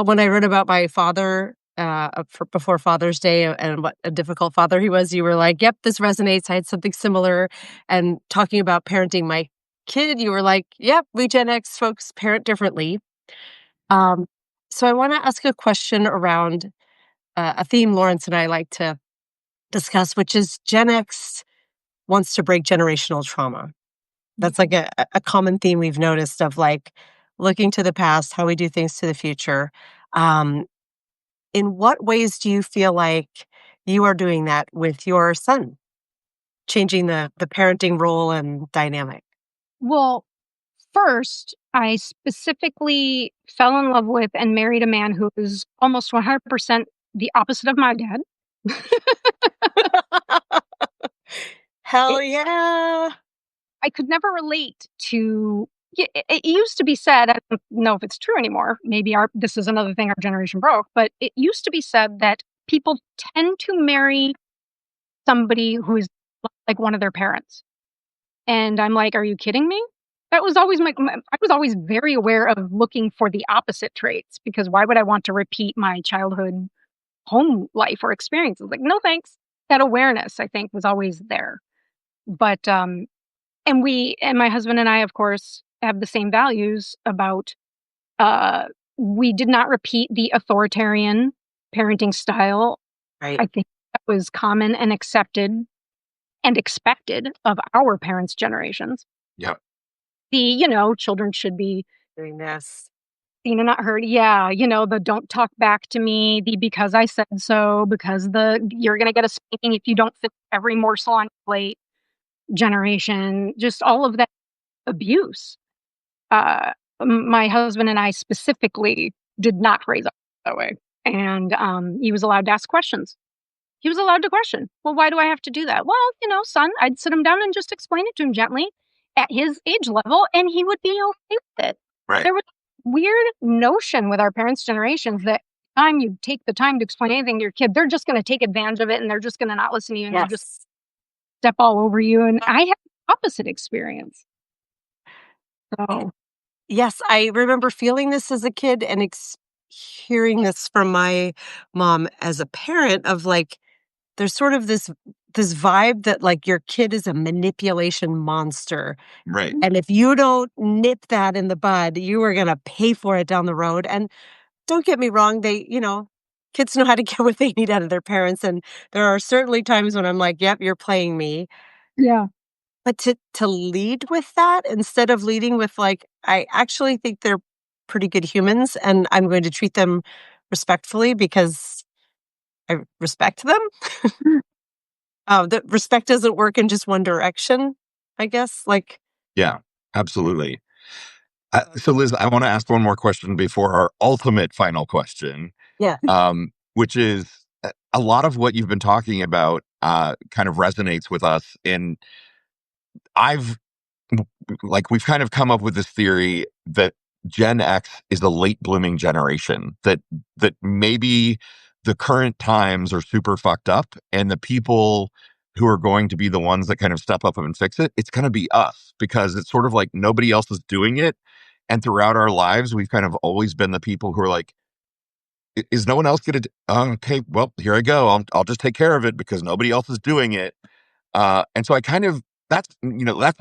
When I wrote about my father before Father's Day and what a difficult father he was, you were like, "Yep, this resonates. I had something similar." And talking about parenting my kid, you were like, "Yep, we Gen X folks parent differently." Um, so I want to ask a question around a theme Lawrence and I like to discuss, which is Gen X wants to break generational trauma. That's like a common theme we've noticed of like looking to the past, how we do things to the future. Um, in what ways do you feel like you are doing that with your son, changing the parenting role and dynamic? Well, first, I specifically fell in love with and married a man who is almost 100% the opposite of my dad. Hell It yeah. I could never relate to it used to be said, I don't know if it's true anymore, maybe our this is another thing our generation broke, but it used to be said that people tend to marry somebody who is like one of their parents. And I'm like, "Are you kidding me?" That was always I was always very aware of looking for the opposite traits, because why would I want to repeat my childhood home life or experiences? Like, no thanks. That awareness, I think, was always there. But and my husband and I, of course, have the same values about, uh we did not repeat the authoritarian parenting style. Right. I think that was common and accepted and expected of our parents' generations. Yep. Children should be Doing this. seen and not heard. Yeah, the "don't talk back to me," the "because I said so," because the "you're gonna get a spanking if you don't fit every morsel on your plate" generation, just all of that abuse. My husband and I specifically did not raise up that way, and, he was allowed to ask questions. He was allowed to question, "Well, why do I have to do that?" "Well, son," I'd sit him down and just explain it to him gently at his age level, and he would be okay with it. Right. There was a weird notion with our parents' generations that time you take the time to explain anything to your kid, they're just gonna take advantage of it, and they're just gonna not listen to you, and they're just Yes. step all over you, and I had the opposite experience. So Yes, I remember feeling this as a kid and hearing this from my mom as a parent of like, there's sort of this this vibe that, like, your kid is a manipulation monster, Right. and if you don't nip that in the bud, you are gonna pay for it down the road, and don't get me wrong, kids know how to get what they need out of their parents, and there are certainly times when I'm like, "Yep, you're playing me." Yeah. But to lead with that instead of leading with, like, "I actually think they're pretty good humans, and I'm going to treat them respectfully because I respect them." Mm. The respect doesn't work in just one direction, I guess, like. Yeah, absolutely. So, Liz, I want to ask one more question before our ultimate final question, Yeah. which is a lot of what you've been talking about kind of resonates with us. And I've like we've kind of come up with this theory that Gen X is a late blooming generation, that maybe the current times are super fucked up, and the people who are going to be the ones that kind of step up and fix it, it's going to be us, because it's sort of like nobody else is doing it. And throughout our lives, we've kind of always been the people who are like, is no one else going to, okay, well, here I go. I'll just take care of it because nobody else is doing it. And so I kind of, that's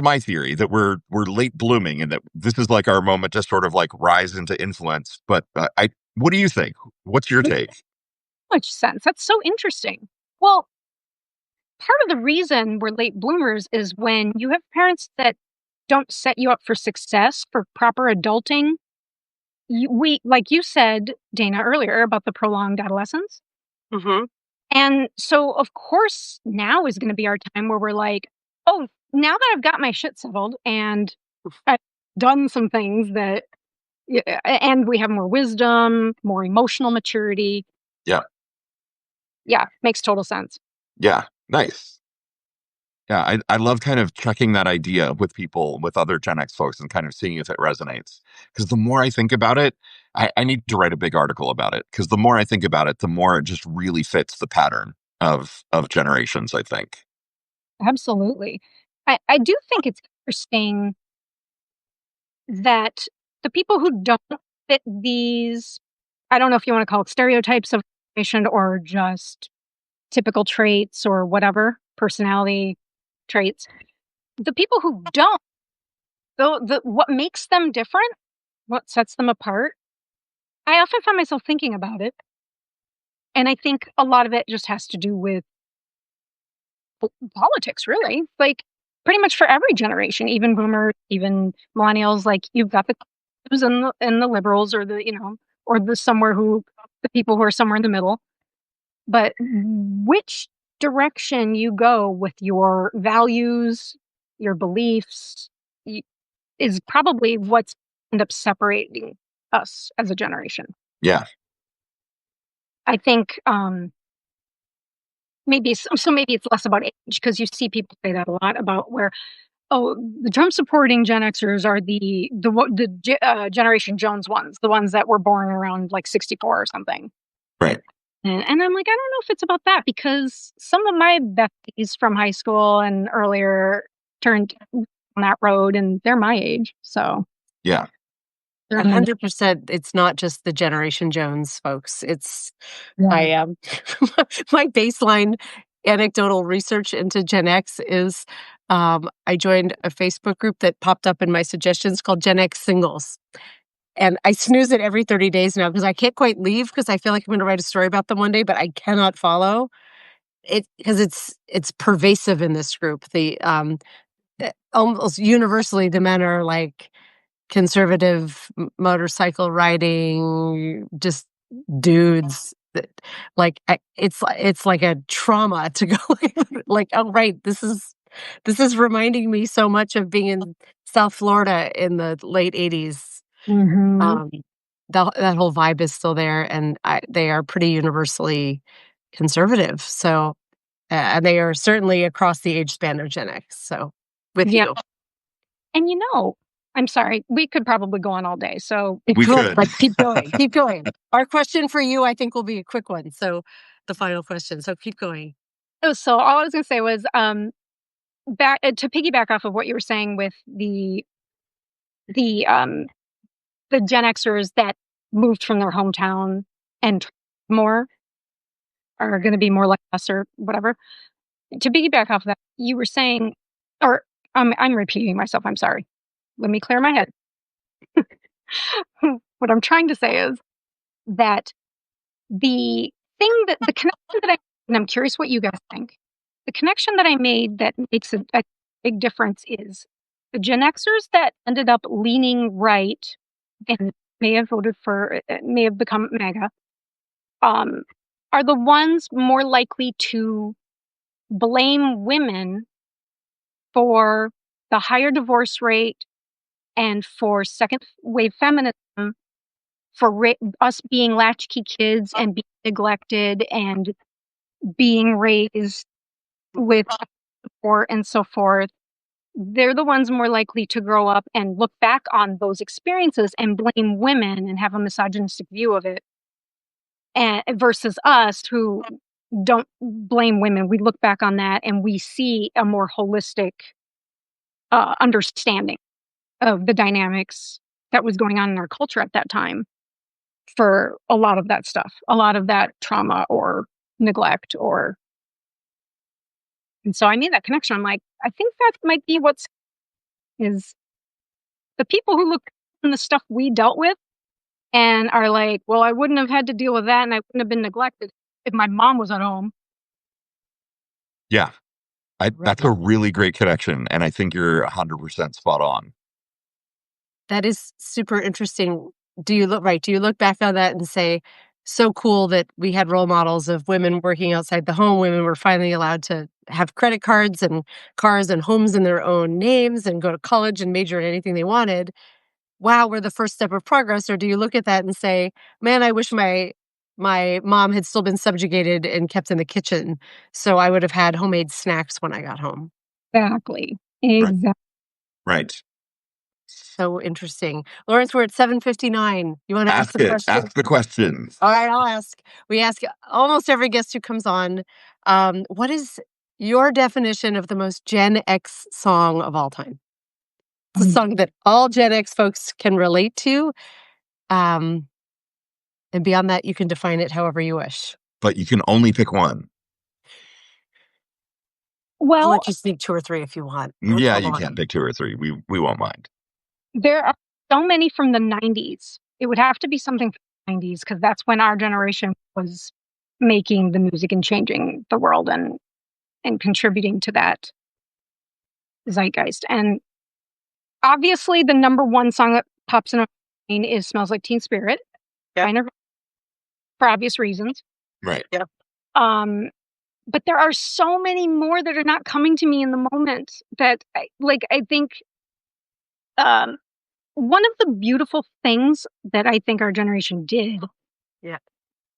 my theory, that we're late blooming, and that this is like our moment to sort of like rise into influence. But what do you think? What's your Makes take? so much sense. That's so interesting. Well, part of the reason we're late bloomers is when you have parents that don't set you up for success for proper adulting. We, like you said, Dana, earlier about the prolonged adolescence. Mhm. And so, of course, now is going to be our time where we're like, oh, now that I've got my shit settled and I've done some things that, and we have more wisdom, more emotional maturity. Yeah. Yeah, makes total sense. Yeah. Nice. Yeah. I love kind of checking that idea with people, with other Gen X folks, and kind of seeing if it resonates. Because the more I think about it, I need to write a big article about it. Because the more I think about it, the more it just really fits the pattern of generations, I think. Absolutely. I do think it's interesting that the people who don't fit these, I don't know if you want to call it stereotypes of generation or just typical traits or whatever, personality traits. The people who don't, though, what makes them different, what sets them apart, I often find myself thinking about it. And I think a lot of it just has to do with politics, really. Like, pretty much for every generation, even boomers, even millennials, like, you've got the conservatives and the liberals, or or the people who are somewhere in the middle. But which direction you go with your values, your beliefs, y is probably what's end up separating us as a generation. Yeah. I think, maybe it's less about age, because you see people say that a lot about where, "Oh, the Trump supporting Gen Xers are the Generation Jones ones, the ones that were born around, like, '64 or something." Right. And I'm like, "I don't know if it's about that," because some of my besties from high school and earlier turned on that road, and they're my age, so Yeah. they're in the middle. 100%, it's not just the Generation Jones folks. It's Yeah. I, my baseline anecdotal research into Gen X is, I joined a Facebook group that popped up in my suggestions called Gen X Singles, and I snooze it every 30 days now because I can't quite leave because I feel like I'm gonna write a story about them one day, but I cannot follow it because it's pervasive in this group. Almost universally, the men are, like, conservative motorcycle riding, just dudes that, like, it's like a trauma to go like, "Oh, right, this is reminding me so much of being in South Florida in the late '80s." Mhm. Um, that whole vibe is still there, and they are pretty universally conservative, so, and they are certainly across the age span of Gen X, so with Yeah, you. and, I'm sorry, we could probably go on all day, so We Cool, could. but keep going, keep going. Our question for you, I think, will be a quick one, so the final question, so keep going. so all I was gonna say was, back to piggyback off of what you were saying with the, um, the Gen Xers that moved from their hometown and more are gonna be more like us or whatever. to piggyback off that, you were saying, or I'm repeating myself. I'm sorry. Let me clear my head. What I'm trying to say is that the connection that and I'm curious what you guys think. The connection that I made that makes a big difference is the Gen Xers that ended up leaning right and may have voted for, may have become MAGA, um, are the ones more likely to blame women for the higher divorce rate and for second wave feminism, for us being latchkey kids and being neglected and being raised with support and so forth. They're the ones more likely to grow up and look back on those experiences and blame women and have a misogynistic view of it, and versus us who don't blame women. We look back on that and we see a more holistic understanding of the dynamics that was going on in our culture at that time for a lot of that stuff, a lot of that trauma or neglect or. And so I made that connection. I'm like, I think that might be what's is the people who look in the stuff we dealt with and are like, well, I wouldn't have had to deal with that and I wouldn't have been neglected if my mom was at home. Yeah. Right. That's a really great connection. And I think you're 100% spot on. That is super interesting. Do you look back on that and say, so cool that we had role models of women working outside the home. Women were finally allowed to have credit cards and cars and homes in their own names and go to college and major in anything they wanted. Wow, we're the first step of progress. Or do you look at that and say, man, I wish my mom had still been subjugated and kept in the kitchen, so I would have had homemade snacks when I got home. Exactly. Right. So interesting. Lawrence, we're at 7:59. You want to ask the question? Ask the questions. All right, I'll ask. We ask almost every guest who comes on, what is your definition of the most Gen X song of all time? It's a song that all Gen X folks can relate to. And beyond that, you can define it however you wish. But you can only pick one. Well, I'll let you sneak 2 or 3 if you want. Yeah, you can pick 2 or 3. We won't mind. There are so many from the 90s. It would have to be something from the 90s because that's when our generation was making the music and changing the world and contributing to that zeitgeist. And obviously, the number one song that pops in my brain is "Smells Like Teen Spirit," kind of for obvious reasons. Right. Yeah. But there are so many more that are not coming to me in the moment that, I think one of the beautiful things that I think our generation did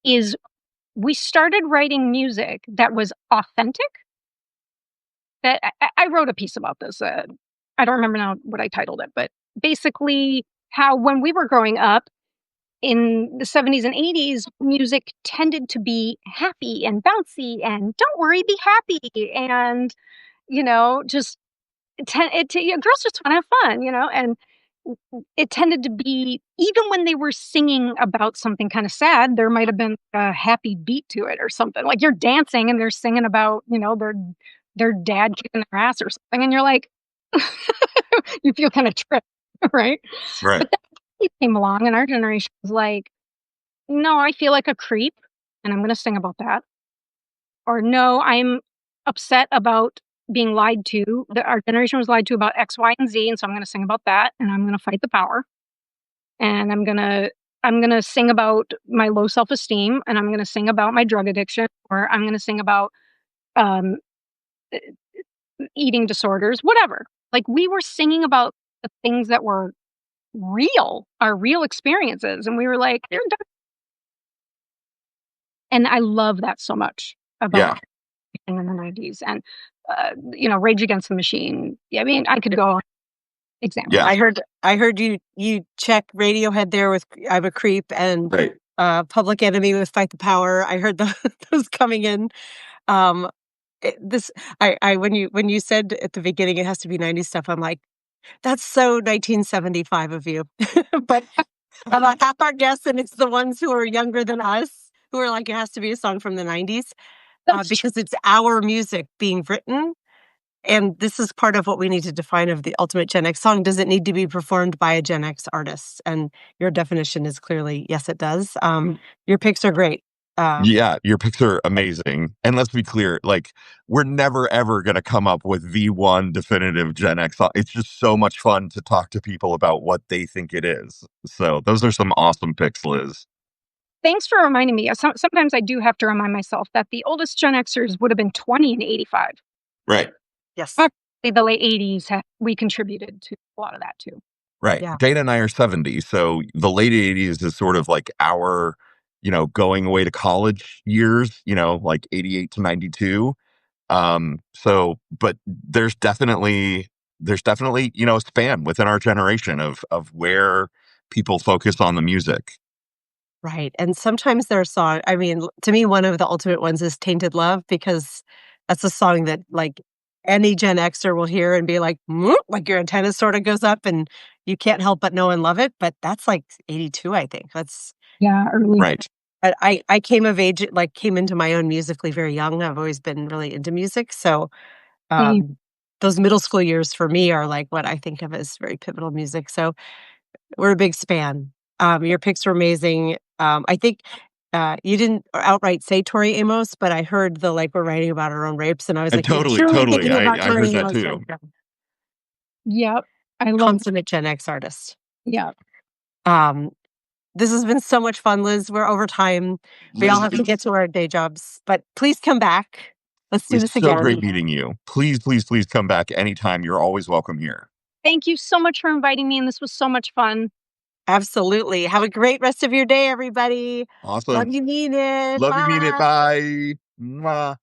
is we started writing music that was authentic. That I wrote a piece about this. I don't remember now what I titled it, but basically how when we were growing up in the 70s and 80s, music tended to be happy and bouncy and don't worry, be happy. And, just girls just want to have fun, and it tended to be, even when they were singing about something kind of sad, there might have been a happy beat to it or something. Like you're dancing and they're singing about, their dad kicking their ass or something. And you're like, you feel kind of tripped, right? Right. But then he came along and our generation was like, no, I feel like a creep and I'm going to sing about that. Or no, I'm upset about being lied to. Our generation was lied to about X, Y, and Z, and so I'm going to sing about that, and I'm going to fight the power, and I'm gonna sing about my low self-esteem, and I'm going to sing about my drug addiction, or I'm going to sing about um, eating disorders, whatever. Like we were singing about the things that were real, our real experiences, and we were like, "You're done." And I love that so much about in the 90s and Rage Against the Machine. I mean, I could go on examples. Yeah. I heard you check Radiohead there with I'm a Creep and Public Enemy with Fight the Power. I heard those coming in. When you said at the beginning it has to be 90s stuff, I'm like, that's so 1975 of you. But about half our guests, and it's the ones who are younger than us who are like, it has to be a song from the 90s. That's true. because it's our music being written. And this is part of what we need to define of the ultimate Gen X song. Does it need to be performed by a Gen X artist? And your definition is clearly yes, it does. Your picks are great. Yeah, your picks are amazing. And let's be clear, like, we're never ever going to come up with the one definitive Gen X song. It's just so much fun to talk to people about what they think it is. So those are some awesome picks, Liz. Thanks for reminding me. Sometimes I do have to remind myself that the oldest Gen Xers would have been 20 in '85. Right. Yes. Obviously, the late '80s, we contributed to a lot of that too. Right. Yeah. Dana and I are 70. So the late 80s is sort of like our, going away to college years, like 88 to 92. But there's definitely, a span within our generation of where people focus on the music. Right. And sometimes there are songs, I mean, to me, one of the ultimate ones is Tainted Love, because that's a song that like any Gen Xer will hear and be like, "Mm," like your antenna sort of goes up and you can't help but know and love it. But that's like 82, I think. That's Yeah, early. Right. I came of age, like came into my own musically very young. I've always been really into music. So Same. those middle school years for me are like what I think of as very pivotal music. So we're a big span. Your picks were amazing. I think you didn't outright say Tori Amos, but I heard the like we're writing about our own rapes, and I was And like, you're totally, truly totally. thinking about I heard Tori that Amos, too. like Yep. I love. consummate Gen X artist. Yeah. Um, this has been so much fun, Liz. We're over time. We all have to get to our day jobs, but please come back. Let's do It's this so great again. meeting you. Please, please, please come back anytime. You're always welcome here. Thank you so much for inviting me, and this was so much fun. Absolutely. Have a great rest of your day, everybody. Love Awesome. you, mean it. Love you, mean it. Bye. Bye. Mwah.